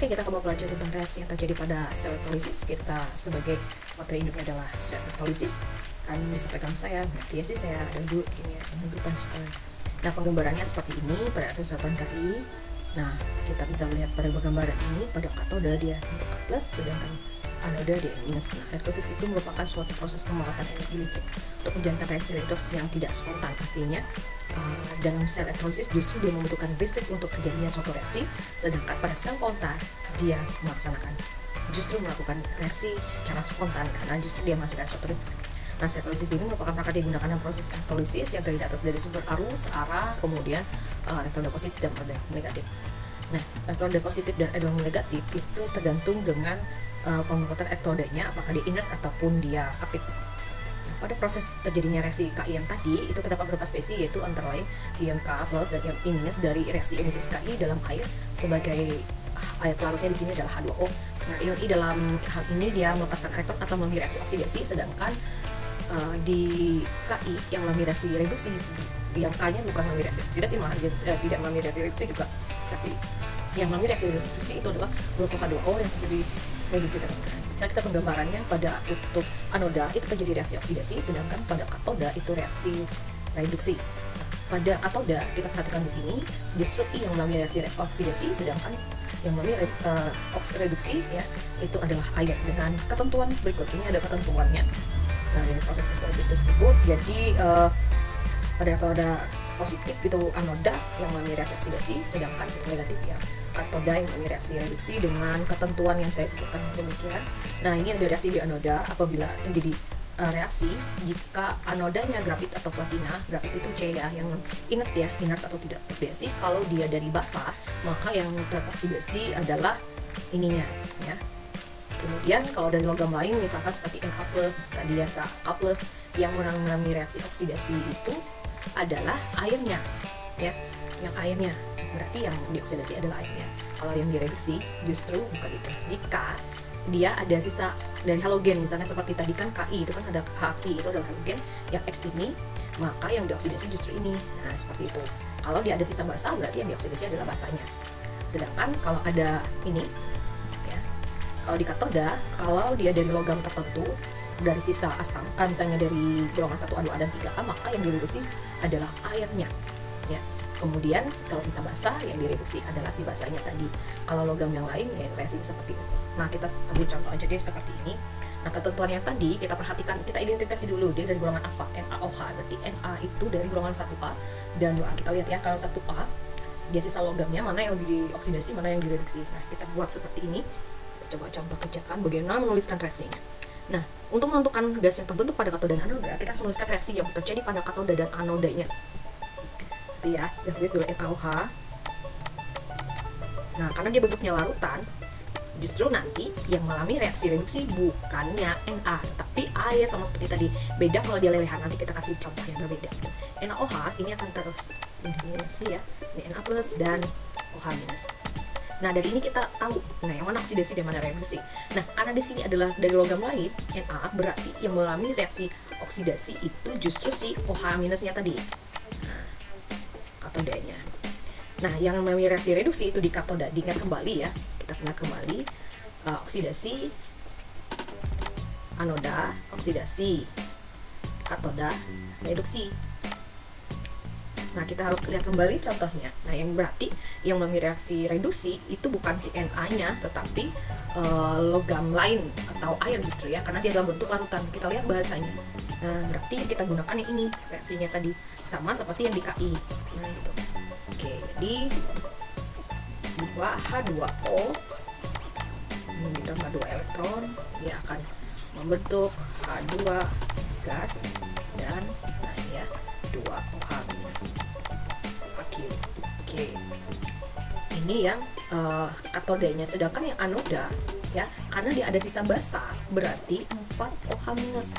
Oke, kita akan belajar tentang reaksi yang terjadi pada sel elektrolisis. Kita sebagai materi induknya adalah sel elektrolisis. Kan disampaikan saya, berarti ya sih saya ada dulu ini ya, penunjukan. Nah, penggambarannya seperti ini pada resonansi KI. Nah, kita bisa melihat pada gambaran ini pada katoda dia untuk plus, sedangkan anoda dia minus. Nah, elektrolisis itu merupakan suatu proses pemanfaatan energi listrik untuk menjalankan reaksi redoks yang tidak spontan. Artinya dalam sel elektrolisis justru dia membutuhkan listrik untuk terjadinya suatu reaksi, sedangkan pada sel spontan dia melakukan reaksi secara spontan karena justru dia menghasilkan suatu listrik. Nah, sel elektrolisis ini merupakan perangkat yang digunakan dalam proses elektrolisis yang terdiri atas dari sumber arus, arah, kemudian elektroda positif dan elektroda negatif. Nah, elektroda positif dan elektroda negatif itu tergantung dengan pemanfaatan elektrodanya, apakah dia inert ataupun dia aktif. Pada proses terjadinya reaksi KI yang tadi itu terdapat beberapa spesies, yaitu antara lain ion Ka plus dan ion I minus dari reaksi emisi KI dalam air. Sebagai air pelarutnya di sini adalah H2O. Nah, ion I dalam hal ini dia melepaskan elektron atau melalui reaksi oksidasi, sedangkan di KI yang melalui reaksi reduksi, yang K-nya bukan melalui reaksi oksidasi, malah tidak melalui reaksi reduksi juga, tapi yang melalui reaksi reduksi itu adalah kelompok H2O yang terjadi reduksi tadi. Kita penggambarannya pada untuk anoda itu terjadi reaksi oksidasi, sedangkan pada katoda itu reaksi reduksi. Pada katoda kita perhatikan di sini justru I yang melalui reaksi oksidasi, sedangkan yang melalui reduksi ya itu adalah air dengan ketentuan berikut. Ini ada ketentuannya. Nah, dari proses elektrolisis tersebut, jadi pada katoda positif itu anoda yang melalui reaksi oksidasi, sedangkan itu negatif ya katoda yang melalui reaksi reduksi dengan ketentuan yang saya sebutkan demikian. Nah, ini ada reaksi di anoda apabila terjadi reaksi jika anodanya grafit atau platina. Grafit itu C ya, yang inert atau tidak teroksidasi. Kalau dia dari basah, maka yang teroksidasi adalah ininya ya. Kemudian kalau dari logam lain misalkan seperti Na+, tadi ya Ka+, yang mengalami reaksi oksidasi itu adalah airnya ya, yang airnya berarti yang dioksidasi adalah airnya. Kalau yang direduksi justru bukan itu. Jika dia ada sisa dari halogen, misalnya seperti tadi kan Ki itu kan ada Hi itu adalah halogen, yang X ini maka yang dioksidasi justru ini. Nah, seperti itu. Kalau dia ada sisa basa berarti yang dioksidasi adalah basanya. Sedangkan kalau ada ini ya, kalau di katoda, kalau dia dari logam tertentu dari sisa asam, misalnya dari golongan 1A, 2A dan 3A, maka yang direduksi adalah airnya ya. Kemudian kalau sisa basah yang direduksi adalah si basahnya tadi. Kalau logam yang lain ya reaksinya seperti itu. Nah, kita ambil contoh aja deh seperti ini. Nah, ketentuan yang tadi kita perhatikan, kita identifikasi dulu dia dari golongan apa, NaOH. Berarti Na itu dari golongan 1A dan 2A. Kita lihat ya, kalau 1A dia sisa logamnya, mana yang dioksidasi, mana yang direduksi. Nah, kita buat seperti ini. Coba contoh kerjakan bagaimana menuliskan reaksinya. Nah, untuk menentukan gas yang terbentuk pada katoda dan anoda, kita harus menuliskan reaksi yang terjadi pada katoda dan anodanya. Ya, tulis dulu NaOH. Nah, karena dia bentuknya larutan, justru nanti yang mengalami reaksi reduksi bukannya Na, tapi air, sama seperti tadi. Beda kalau dia lelehan, nanti kita kasih contoh yang berbeda. NaOH ini akan terus reaksi ya, ini Na+ dan OH-. Nah, dari ini kita tahu yang mana oksidasi dan mana reduksi. Nah, karena di sini adalah dari logam lain, Na, berarti yang mengalami reaksi oksidasi itu justru si OH-nya tadi. Katodanya. Nah, yang namanya reaksi reduksi itu di katoda. Diingat kembali ya, kita ingat kembali oksidasi anoda, oksidasi katoda, reduksi. Nah, kita harus lihat kembali contohnya. Nah, yang berarti yang namanya reaksi reduksi itu bukan si Na-nya, tetapi logam lain atau air justru ya, karena dia dalam bentuk larutan. Kita lihat bahasanya. Nah, berarti yang kita gunakan yang ini reaksinya tadi sama seperti yang di Ki. Nah, gitu. Oke, jadi 2H2O ini ditambah 2 elektron, dia akan membentuk H2 gas dan nah ya 2OH-. Oke. Ini yang katodanya, sedangkan yang anoda ya, karena dia ada sisa basah berarti 4OH-.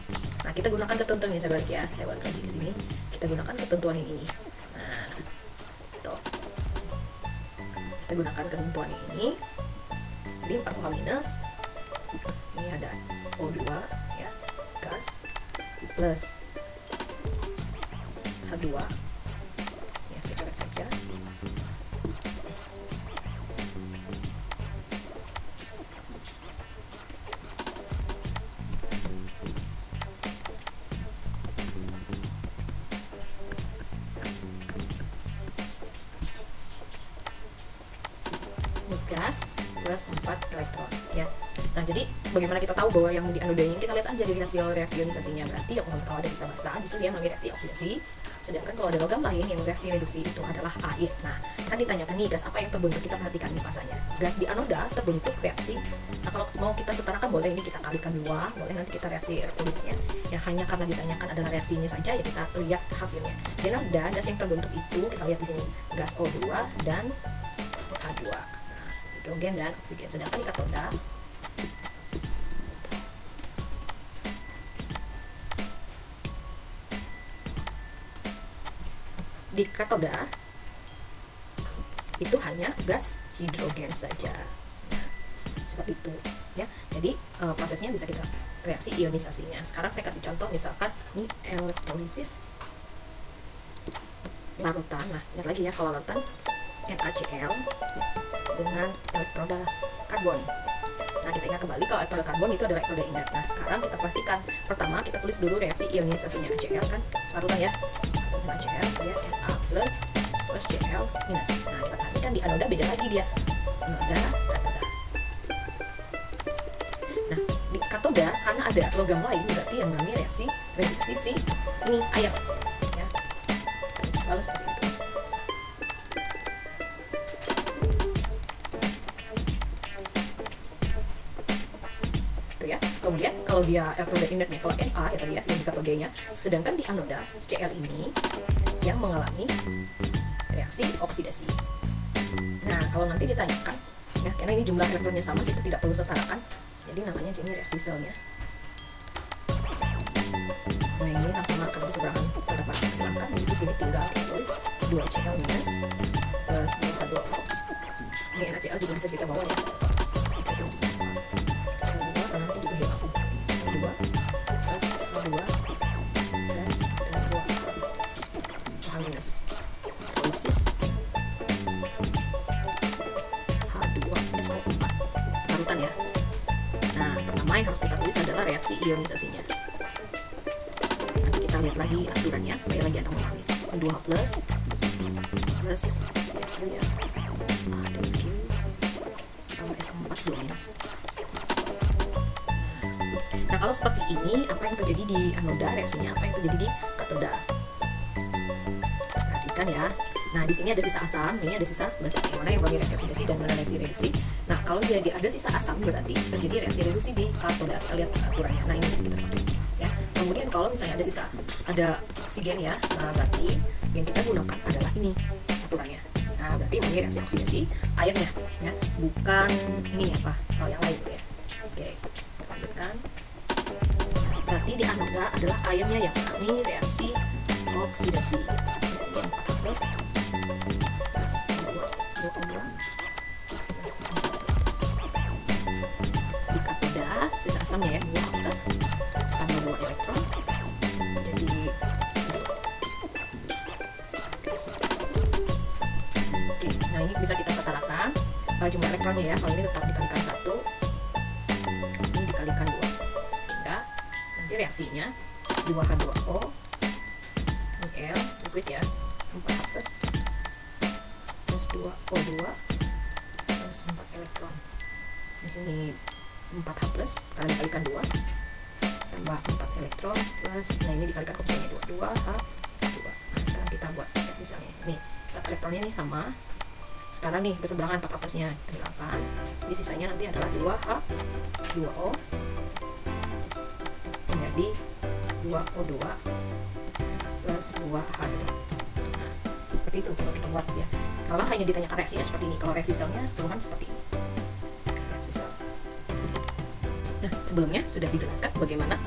Nah, kita gunakan ketentuan ini, saya balik lagi ke sini. Kita gunakan ketentuan ini. Nah, tuh. Kita gunakan ketentuan ini. Jadi 4OH-. Ini ada O2 ya, gas plus H2. Ya, kita coret saja. plus 4 elektron ya. Nah, jadi bagaimana kita tahu bahwa yang di anodanya, kita lihat aja dari hasil reaksi ionisasinya. Berarti yang kalau ada sisa basa justru dia mengalami reaksi oksidasi, sedangkan kalau ada logam lain yang reaksi reduksi itu adalah air. Nah, kan ditanyakan nih gas apa yang terbentuk, kita perhatikan nih pasanya. Gas di anoda terbentuk reaksi. Nah, kalau mau kita setarakan boleh ini kita kalikan 2, boleh nanti kita reaksi reaksinya. Ya hanya karena ditanyakan adalah reaksinya saja ya kita lihat hasilnya. Di anoda gas yang terbentuk itu kita lihat di sini gas O2 dan H2. Nah, hidrogen dan oksigen. Sedangkan di katoda itu hanya gas hidrogen saja. Nah, seperti itu ya. Jadi prosesnya bisa kita reaksi ionisasinya. Sekarang saya kasih contoh, misalkan ini elektrolisis larutan. Nah, lihat lagi ya, kalau larutan NaCl dengan elektroda karbon. Nah, kita ingat kembali kalau elektroda karbon itu adalah elektroda inert. Nah, sekarang kita perhatikan, pertama kita tulis dulu reaksi ionisasinya. Cl kan larutan ya, NaCl dia Na plus Cl minus. Nah, kita perhatikan di anoda beda lagi dia, anoda katoda. Nah, di katoda karena ada logam lain, berarti yang namanya reaksi reduksi si ini air ya, selalu seperti itu. Ya. Kemudian kalau dia elektroda inertnya, kalau Na ya tadi ya, yang di katodenya, sedangkan di anoda Cl ini yang mengalami reaksi oksidasi. Nah, kalau nanti ditanyakan ya, karena ini jumlah elektronnya sama, kita tidak perlu setarakan, jadi namanya ini reaksi selnya. Nah, ini sama karena seberangan terdapat hilangkan, jadi di sini tinggal tulis 2Cl minus plus 2H2O. Ini NaCl juga bisa kita bawa ya. Polisis H2SO4 larutan ya. Nah, pertama yang harus kita tulis adalah reaksi ionisasinya. Nanti kita lihat lagi aturannya supaya lagi ada memahami. 2H plus ya, ADQ tambah SO4 2 minus. Nah, kalau seperti ini, apa yang terjadi di anoda reaksinya, apa yang terjadi di katoda? Perhatikan ya. Nah, di sini ada sisa asam, ini ada sisa basa, yang mana yang bagi reaksi oksidasi dan mana reaksi reduksi. Nah, kalau dia ada sisa asam berarti terjadi reaksi reduksi di katoda. Kita lihat aturannya. Nah, ini kita pakai ya. Kemudian kalau misalnya ada sisa, ada oksigen ya, nah berarti yang kita gunakan adalah ini aturannya. Nah, berarti ini reaksi oksidasi airnya ya, bukan ini apa hal yang lain ya. Oke, kita lanjutkan. Berarti di anoda adalah airnya yang mengalami reaksi oksidasi. Jadi yang 4 plus di katoda sisa asamnya ya 2 plus tambah 2 elektron jadi 2 plus. Oke, nah ini bisa kita setarakan jumlah elektronnya ya. Kalau ini tetap dikalikan 1, ini dikalikan 2, sehingga nanti reaksinya 2H2O L liquid ya, 4 plus 2O2 plus 4 elektron. Di sini 4H plus karena dikalikan 2 tambah 4 elektron plus, nah ini dikalikan opsinya 2H2. Nah, sekarang kita buat reaksi selnya. Nih, elektronnya nih sama. Sekarang nih berseberangan 4H plusnya dihilangkan. Jadi sisanya nanti adalah 2H2O menjadi 2O2 plus 2H2. Seperti itu kalau kita buat ya. Kalau hanya ditanyakan reaksinya seperti ini, kalau reaksi selnya keseluruhan seperti ini. Reaksi sel. Nah, sebelumnya sudah dijelaskan bagaimana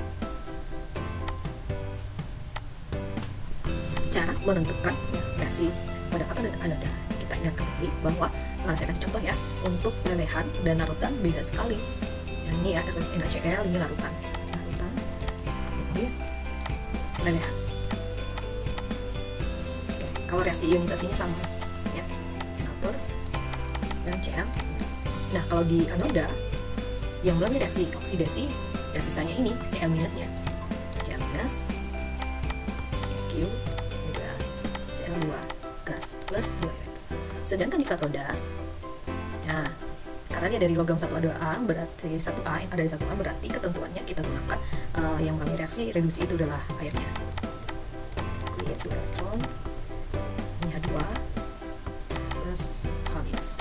cara menentukan ya, reaksi pada katoda dan anoda. Kita ingat kembali bahwa saya kasih contoh ya, untuk lelehan dan larutan beda sekali. Yang ini ya, ada NaCl, ini larutan, ini lelehan. Kalau reaksi ionisasinya sama ya, Na plus dan Cl. Nah, kalau di anoda yang mengalami reaksi oksidasi ya sisanya ini Cl minusnya, Cl minus Q juga Cl2 gas plus 2 elektron. Sedangkan di katoda, nah karena dia dari logam 1A2A, berarti 1A ada di 1A, berarti ketentuannya kita gunakan yang mengalami reaksi reduksi itu adalah airnya. Create 2 elektron, ini H2 plus H-,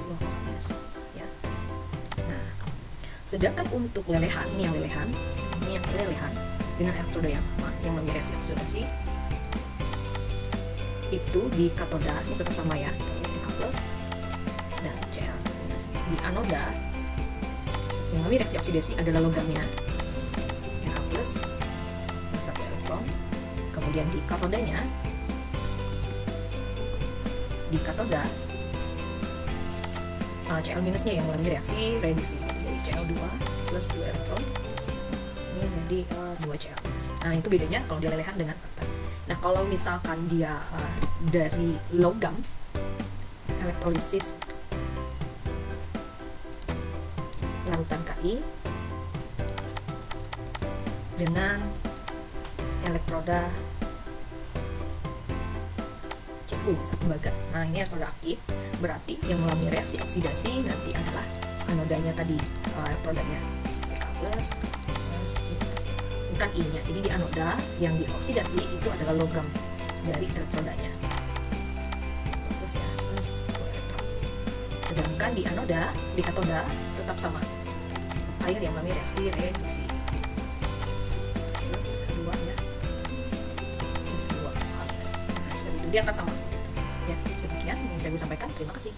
2 OH ya. Nah, sedangkan untuk lelehan, ini yang lelehan dengan elektroda yang sama yang mengalami reaksi oksidasi, itu di katoda ini tetap sama ya, Na plus dan Cl minus. Di anoda yang mengalami reaksi oksidasi adalah logamnya Na plus 1 elektron, kemudian di katodanya, di katoda Cl minusnya yang mengalami reaksi reduksi, jadi Cl2 plus 2 elektron, ini jadi 2 Cl minus. Nah, itu bedanya kalau dia lelehan dengan kata. Nah, kalau misalkan dia dari logam, elektrolisis larutan Ki dengan elektroda Cu, satu baga. Nah, ini elektroda aktif, berarti yang mengalami reaksi oksidasi nanti adalah anodanya tadi, elektrodanya Ka plus bukan I-nya. Jadi di anoda yang dioksidasi itu adalah logam dari elektrodanya. Terus ya, plus 2 elektron. Sedangkan di anoda, di katoda tetap sama. Air yang mengalami reaksi reduksi. Plus 2 ya. Plus 2 H-. Nah, seperti itu dia akan sama seperti itu. Ya, demikian yang bisa gue sampaikan. Terima kasih.